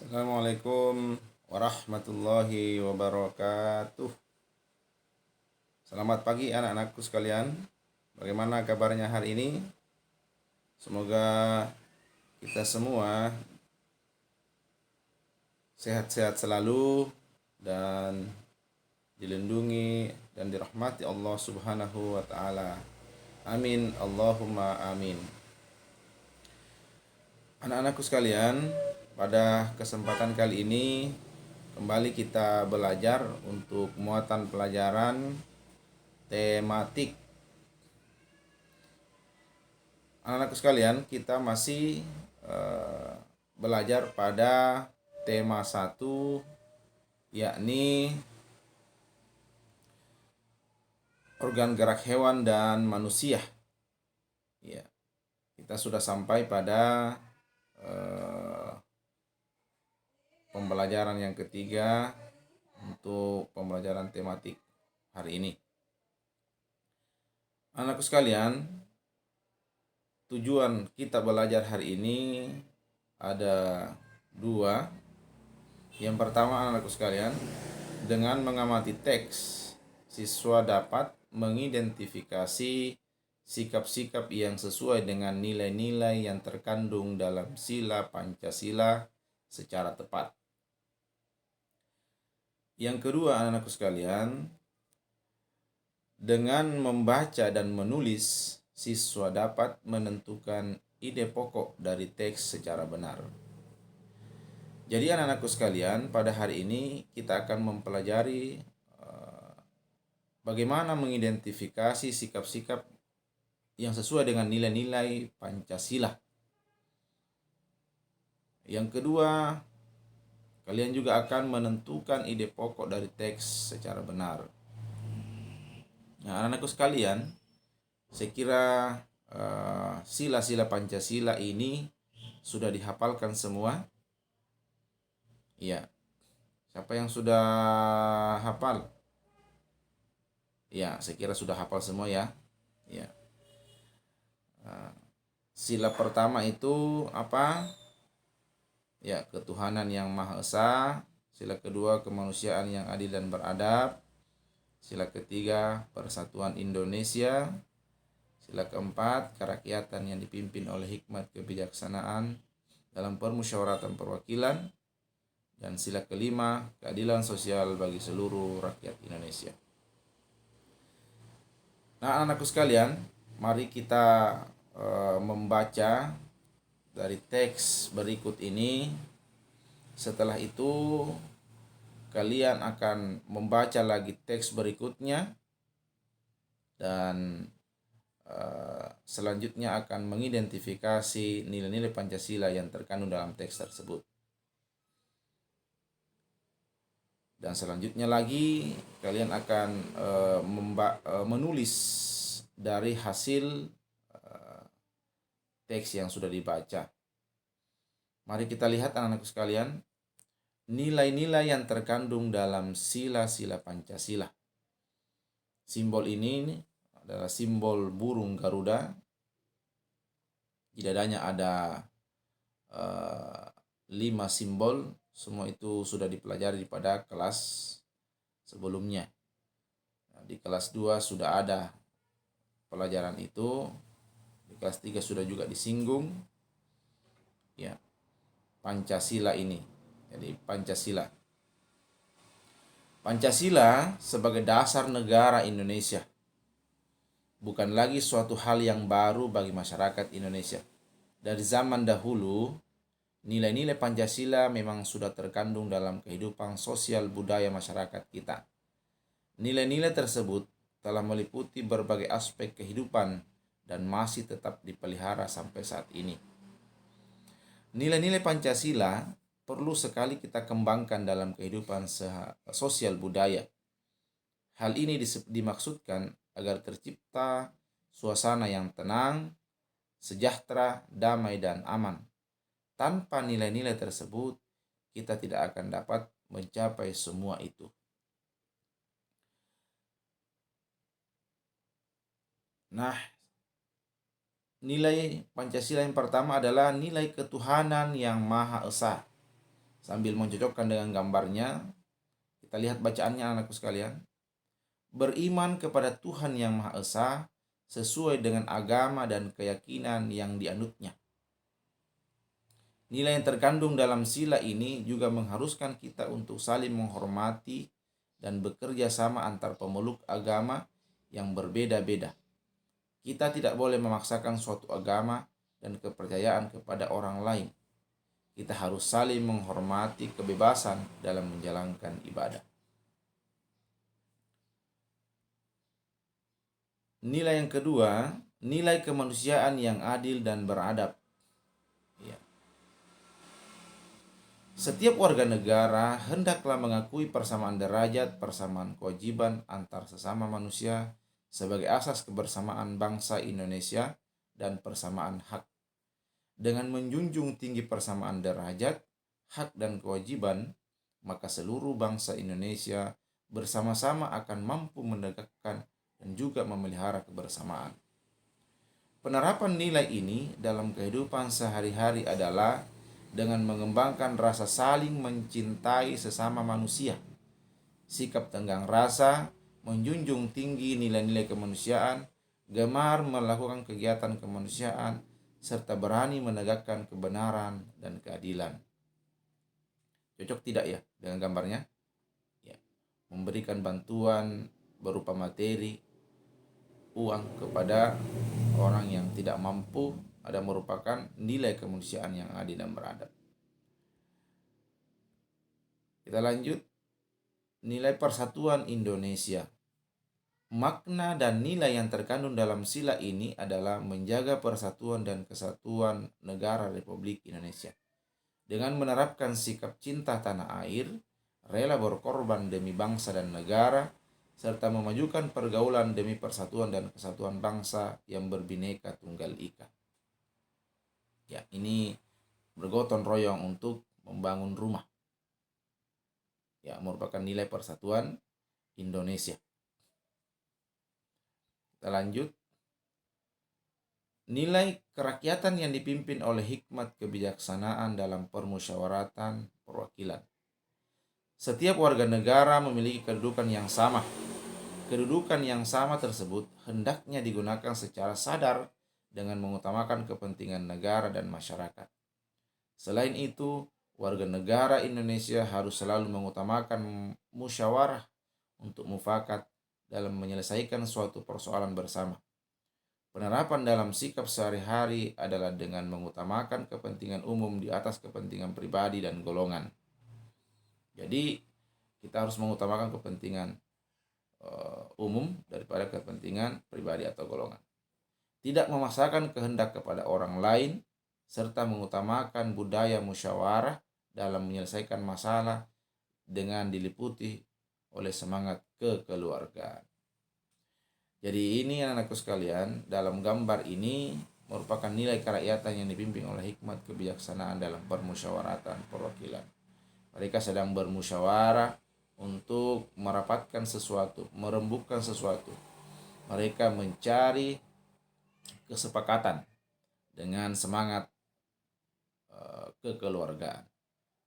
Assalamualaikum warahmatullahi wabarakatuh. Selamat pagi anak-anakku sekalian. Bagaimana kabarnya hari ini? Semoga kita semua sehat-sehat selalu dan dilindungi dan dirahmati Allah Subhanahu wa taala. Amin Allahumma amin. Anak-anakku sekalian, pada kesempatan kali ini kembali kita belajar untuk muatan pelajaran tematik. Anak-anakku sekalian, kita masih belajar pada tema 1, yakni organ gerak hewan dan manusia. Ya, kita sudah sampai pada pembelajaran yang ketiga untuk pembelajaran tematik hari ini. Anakku sekalian, tujuan kita belajar hari ini ada dua. Yang pertama, anakku sekalian, dengan mengamati teks, siswa dapat mengidentifikasi sikap-sikap yang sesuai dengan nilai-nilai yang terkandung dalam sila Pancasila secara tepat. Yang kedua, anak-anakku sekalian, dengan membaca dan menulis, siswa dapat menentukan ide pokok dari teks secara benar. Jadi anak-anakku sekalian, pada hari ini kita akan mempelajari bagaimana mengidentifikasi sikap-sikap yang sesuai dengan nilai-nilai Pancasila. Yang kedua, kalian juga akan menentukan ide pokok dari teks secara benar. Nah, anak-anakku sekalian, saya kira sila-sila Pancasila ini sudah dihafalkan semua. Ya, siapa yang sudah hafal? Ya, saya kira sudah hafal semua ya. Ya. Sila pertama itu apa? Ya, ketuhanan yang Maha Esa. Sila kedua, kemanusiaan yang adil dan beradab. Sila ketiga, persatuan Indonesia. Sila keempat, kerakyatan yang dipimpin oleh hikmat kebijaksanaan dalam permusyawaratan perwakilan. Dan sila kelima, keadilan sosial bagi seluruh rakyat Indonesia. Nah, anak-anakku sekalian, mari kita membaca dari teks berikut ini. Setelah itu kalian akan membaca lagi teks berikutnya dan selanjutnya akan mengidentifikasi nilai-nilai Pancasila yang terkandung dalam teks tersebut. Dan selanjutnya lagi kalian akan menulis dari hasil teks yang sudah dibaca. Mari kita lihat anak-anakku sekalian, nilai-nilai yang terkandung dalam sila-sila Pancasila. Simbol ini adalah simbol burung Garuda. Di dadanya ada 5 simbol. Semua itu sudah dipelajari pada kelas sebelumnya. Di kelas 2 sudah ada pelajaran itu. Di kelas 3 sudah juga disinggung. Ya, Pancasila ini. Jadi Pancasila. Pancasila sebagai dasar negara Indonesia bukan lagi suatu hal yang baru bagi masyarakat Indonesia. Dari zaman dahulu, nilai-nilai Pancasila memang sudah terkandung dalam kehidupan sosial budaya masyarakat kita. Nilai-nilai tersebut telah meliputi berbagai aspek kehidupan dan masih tetap dipelihara sampai saat ini. Nilai-nilai Pancasila perlu sekali kita kembangkan dalam kehidupan sosial budaya. Hal ini dimaksudkan agar tercipta suasana yang tenang, sejahtera, damai, dan aman. Tanpa nilai-nilai tersebut, kita tidak akan dapat mencapai semua itu. Nah, nilai Pancasila yang pertama adalah nilai ketuhanan yang Maha Esa. Sambil mencocokkan dengan gambarnya, kita lihat bacaannya anakku sekalian. Beriman kepada Tuhan yang Maha Esa sesuai dengan agama dan keyakinan yang dianutnya. Nilai yang terkandung dalam sila ini juga mengharuskan kita untuk saling menghormati dan bekerja sama antar pemeluk agama yang berbeda-beda. Kita tidak boleh memaksakan suatu agama dan kepercayaan kepada orang lain. Kita harus saling menghormati kebebasan dalam menjalankan ibadah. Nilai yang kedua, nilai kemanusiaan yang adil dan beradab. Ya. Setiap warga negara hendaklah mengakui persamaan derajat, persamaan kewajiban antar sesama manusia sebagai asas kebersamaan bangsa Indonesia dan persamaan hak. Dengan menjunjung tinggi persamaan derajat, hak dan kewajiban, maka seluruh bangsa Indonesia bersama-sama akan mampu menegakkan dan juga memelihara kebersamaan. Penerapan nilai ini dalam kehidupan sehari-hari adalah dengan mengembangkan rasa saling mencintai sesama manusia, sikap tenggang rasa, menjunjung tinggi nilai-nilai kemanusiaan, gemar melakukan kegiatan kemanusiaan, serta berani menegakkan kebenaran dan keadilan. Cocok tidak ya dengan gambarnya? Ya. Memberikan bantuan berupa materi, uang kepada orang yang tidak mampu ada merupakan nilai kemanusiaan yang adil dan beradab. Kita lanjut. Nilai persatuan Indonesia. Makna dan nilai yang terkandung dalam sila ini adalah menjaga persatuan dan kesatuan negara Republik Indonesia. Dengan menerapkan sikap cinta tanah air, rela berkorban demi bangsa dan negara, serta memajukan pergaulan demi persatuan dan kesatuan bangsa yang berbineka tunggal ika. Ya, ini bergotong royong untuk membangun rumah. Ya, merupakan nilai persatuan Indonesia. Kita lanjut. Nilai kerakyatan yang dipimpin oleh hikmat kebijaksanaan dalam permusyawaratan perwakilan. Setiap warga negara memiliki kedudukan yang sama. Kedudukan yang sama tersebut hendaknya digunakan secara sadar dengan mengutamakan kepentingan negara dan masyarakat. Selain itu, warga negara Indonesia harus selalu mengutamakan musyawarah untuk mufakat dalam menyelesaikan suatu persoalan bersama. Penerapan dalam sikap sehari-hari adalah dengan mengutamakan kepentingan umum di atas kepentingan pribadi dan golongan. Jadi kita harus mengutamakan kepentingan umum daripada kepentingan pribadi atau golongan. Tidak memaksakan kehendak kepada orang lain, serta mengutamakan budaya musyawarah dalam menyelesaikan masalah dengan diliputi oleh semangat kekeluargaan. Jadi ini anak-anakku sekalian, dalam gambar ini merupakan nilai kerakyatan yang dipimpin oleh hikmat kebijaksanaan dalam permusyawaratan perwakilan. Mereka sedang bermusyawarah untuk merapatkan sesuatu, merembukkan sesuatu. Mereka mencari kesepakatan dengan semangat kekeluargaan.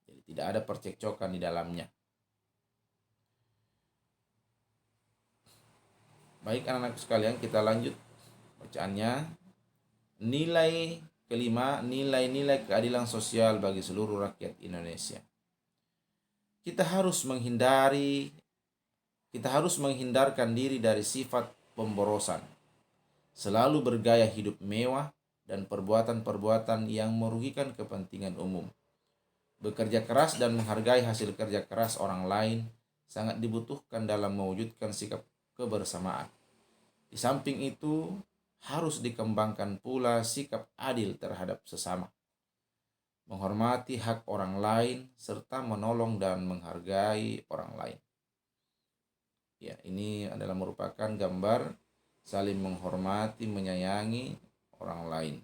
Jadi tidak ada percekcokan di dalamnya. Baik anak-anak sekalian, kita lanjut bacaannya. Nilai kelima, nilai-nilai keadilan sosial bagi seluruh rakyat Indonesia. Kita harus menghindarkan diri dari sifat pemborosan, selalu bergaya hidup mewah, dan perbuatan-perbuatan yang merugikan kepentingan umum. Bekerja keras dan menghargai hasil kerja keras orang lain sangat dibutuhkan dalam mewujudkan sikap kebersamaan. Di samping itu, harus dikembangkan pula sikap adil terhadap sesama, menghormati hak orang lain, serta menolong dan menghargai orang lain. Ya, ini adalah merupakan gambar saling menghormati, menyayangi orang lain.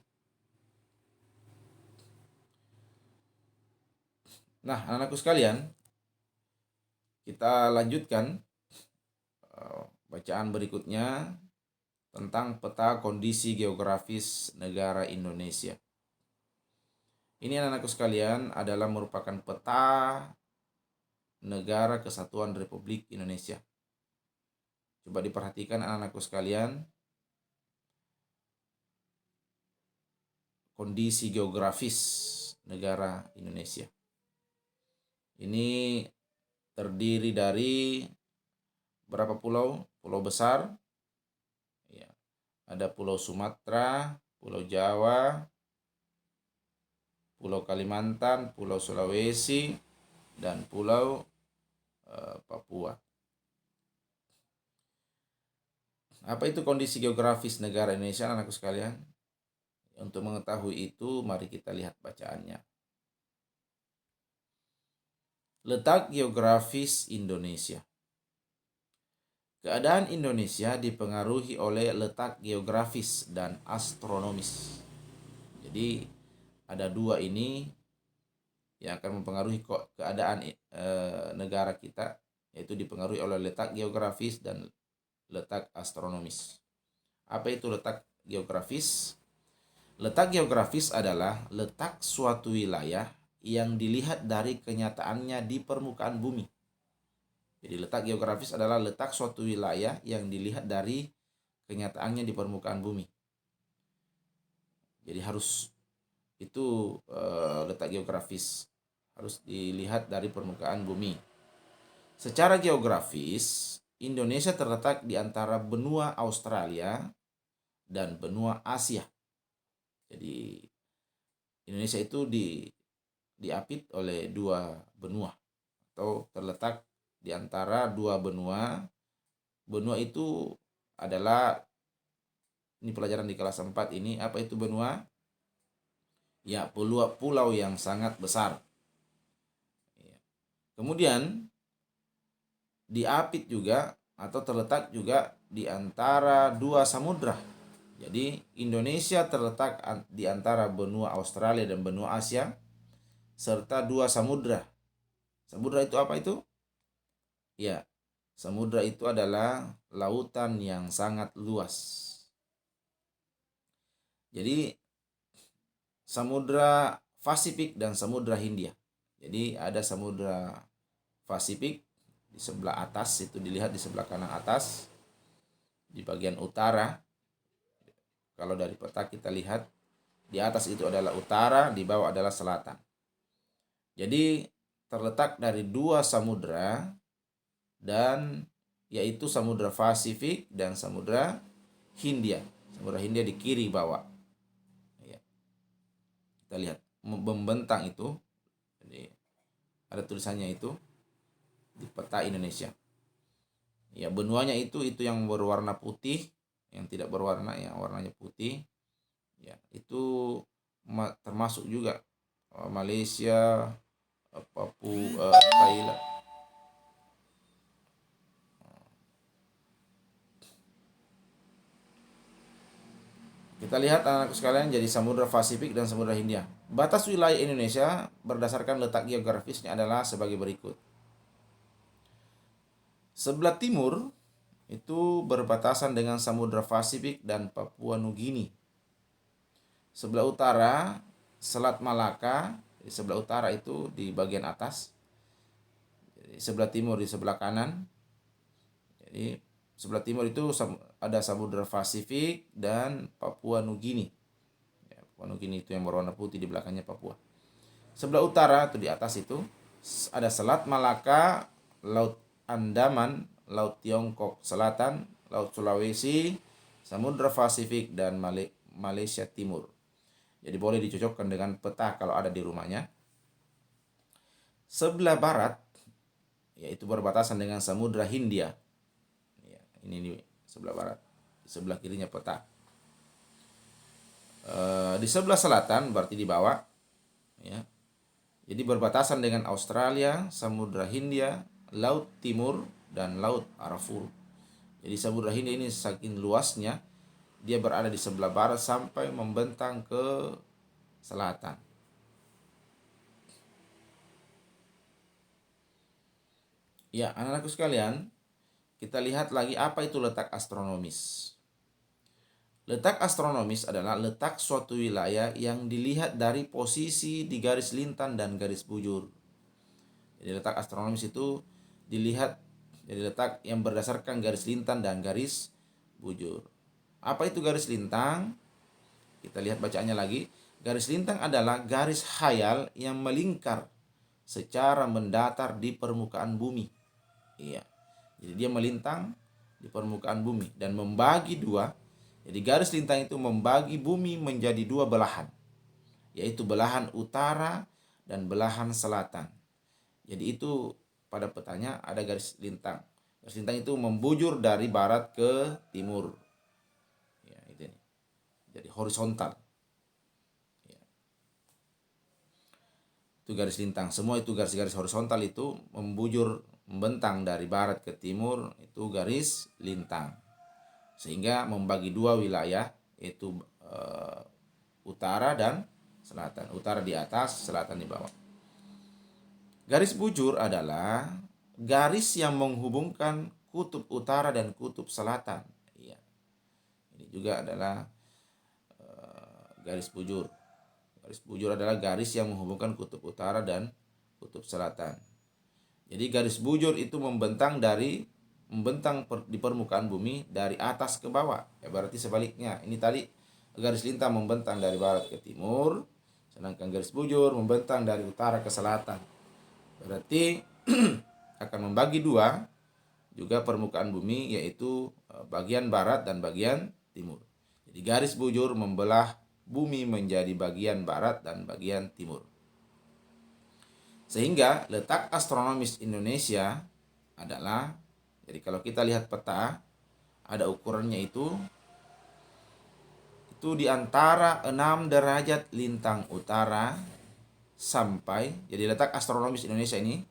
Nah, anak-anakku sekalian, kita lanjutkan bacaan berikutnya tentang peta kondisi geografis negara Indonesia. Ini anak-anakku sekalian adalah merupakan peta negara kesatuan Republik Indonesia. Coba diperhatikan anak-anakku sekalian, kondisi geografis negara Indonesia. Ini terdiri dari berapa pulau? Pulau besar. Ya, ada Pulau Sumatera, Pulau Jawa, Pulau Kalimantan, Pulau Sulawesi, dan Pulau Papua. Apa itu kondisi geografis negara Indonesia, anakku sekalian? Untuk mengetahui itu, mari kita lihat bacaannya. Letak geografis Indonesia. Keadaan Indonesia dipengaruhi oleh letak geografis dan astronomis. Jadi ada dua ini yang akan mempengaruhi keadaan negara kita, yaitu dipengaruhi oleh letak geografis dan letak astronomis. Apa itu letak geografis? Letak geografis adalah letak suatu wilayah yang dilihat dari kenyataannya di permukaan bumi. Jadi letak geografis adalah letak suatu wilayah yang dilihat dari kenyataannya di permukaan bumi. Jadi harus itu letak geografis harus dilihat dari permukaan bumi. Secara geografis, Indonesia terletak di antara benua Australia dan benua Asia. Jadi Indonesia itu diapit oleh dua benua atau terletak di antara dua benua. Benua itu adalah, ini pelajaran di kelas 4 ini, apa itu benua? Ya, pulau yang sangat besar. Kemudian diapit juga atau terletak juga di antara dua samudra. Jadi Indonesia terletak di antara benua Australia dan benua Asia serta dua samudra. Samudra itu apa itu? Ya, samudra itu adalah lautan yang sangat luas. Jadi Samudra Pasifik dan Samudra Hindia. Jadi ada Samudra Pasifik di sebelah atas, itu dilihat di sebelah kanan atas, di bagian utara. Kalau dari peta kita lihat, di atas itu adalah utara, di bawah adalah selatan. Jadi terletak dari dua samudra, dan yaitu Samudra Pasifik dan Samudra Hindia. Samudra Hindia di kiri bawah. Ya. Kita lihat membentang itu. Jadi ada tulisannya itu di peta Indonesia. Ya, benuanya itu yang berwarna putih, yang tidak berwarna yang warnanya putih. Ya, itu termasuk juga Malaysia, Papua, Thailand. Kita lihat anak sekalian, jadi Samudra Pasifik dan Samudra Hindia. Batas wilayah Indonesia berdasarkan letak geografisnya adalah sebagai berikut. Sebelah timur itu berbatasan dengan Samudra Pasifik dan Papua Nugini. Sebelah utara Selat Malaka, di sebelah utara itu di bagian atas. Jadi sebelah timur di sebelah kanan. Jadi sebelah timur itu ada Samudra Pasifik dan Papua Nugini. Ya, Papua Nugini itu yang berwarna putih, di belakangnya Papua. Sebelah utara itu di atas itu ada Selat Malaka, Laut Andaman, Laut Tiongkok Selatan, Laut Sulawesi, Samudra Pasifik, dan Malaysia Timur. Jadi boleh dicocokkan dengan peta kalau ada di rumahnya. Sebelah barat yaitu berbatasan dengan Samudra Hindia. Ya, ini di sebelah barat. Di sebelah kirinya peta. Di sebelah selatan berarti di bawah. Ya. Jadi berbatasan dengan Australia, Samudra Hindia, Laut Timur, dan Laut Arafura. Jadi Samudra Hindia ini saking luasnya, dia berada di sebelah barat sampai membentang ke selatan. Ya, anak-anakku sekalian, kita lihat lagi apa itu letak astronomis. Letak astronomis adalah letak suatu wilayah yang dilihat dari posisi di garis lintang dan garis bujur. Jadi letak astronomis itu dilihat dari letak yang berdasarkan garis lintang dan garis bujur. Apa itu garis lintang? Kita lihat bacaannya lagi. Garis lintang adalah garis khayal yang melingkar secara mendatar di permukaan bumi. Iya. Jadi dia melintang di permukaan bumi dan membagi dua. Jadi garis lintang itu membagi bumi menjadi dua belahan, yaitu belahan utara dan belahan selatan. Jadi itu pada petanya ada garis lintang. Garis lintang itu membujur dari barat ke timur. Ya, itu ini. Jadi horizontal. Ya. Itu garis lintang. Semua itu garis-garis horizontal itu membujur, membentang dari barat ke timur, itu garis lintang. Sehingga membagi dua wilayah, yaitu utara dan selatan. Utara di atas, selatan di bawah. Garis bujur adalah garis yang menghubungkan kutub utara dan kutub selatan. Iya. Ini juga adalah garis bujur. Garis bujur adalah garis yang menghubungkan kutub utara dan kutub selatan. Jadi garis bujur itu membentang di permukaan bumi dari atas ke bawah. Ya, berarti sebaliknya. Ini tadi garis lintang membentang dari barat ke timur, sedangkan garis bujur membentang dari utara ke selatan. Berarti akan membagi dua juga permukaan bumi, yaitu bagian barat dan bagian timur. Jadi garis bujur membelah bumi menjadi bagian barat dan bagian timur. Sehingga letak astronomis Indonesia adalah, jadi kalau kita lihat peta, ada ukurannya itu di antara 6 derajat lintang utara sampai, jadi letak astronomis Indonesia ini,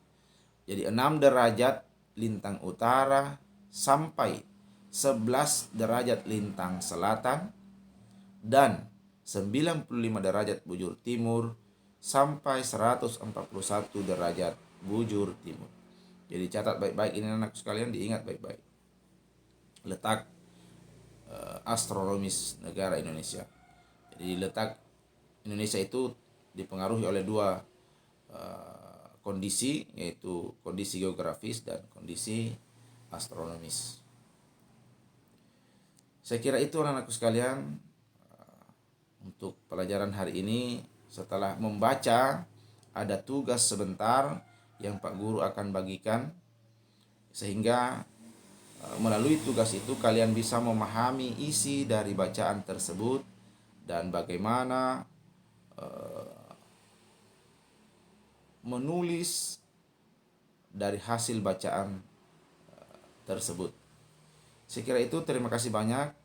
jadi 6 derajat lintang utara sampai 11 derajat lintang selatan dan 95 derajat bujur timur sampai 141 derajat bujur timur. Jadi catat baik-baik ini anak sekalian, diingat baik-baik. Letak astronomis negara Indonesia. Jadi letak Indonesia itu dipengaruhi oleh dua kondisi, yaitu kondisi geografis dan kondisi astronomis. Saya kira itu anak-anakku sekalian untuk pelajaran hari ini. Setelah membaca, ada tugas sebentar yang Pak Guru akan bagikan, sehingga melalui tugas itu kalian bisa memahami isi dari bacaan tersebut dan bagaimana menulis dari hasil bacaan tersebut. Saya kira itu, terima kasih banyak.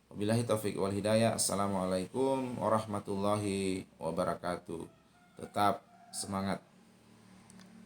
Wabillahi taufiq wal hidayah. Assalamualaikum warahmatullahi wabarakatuh. Tetap semangat.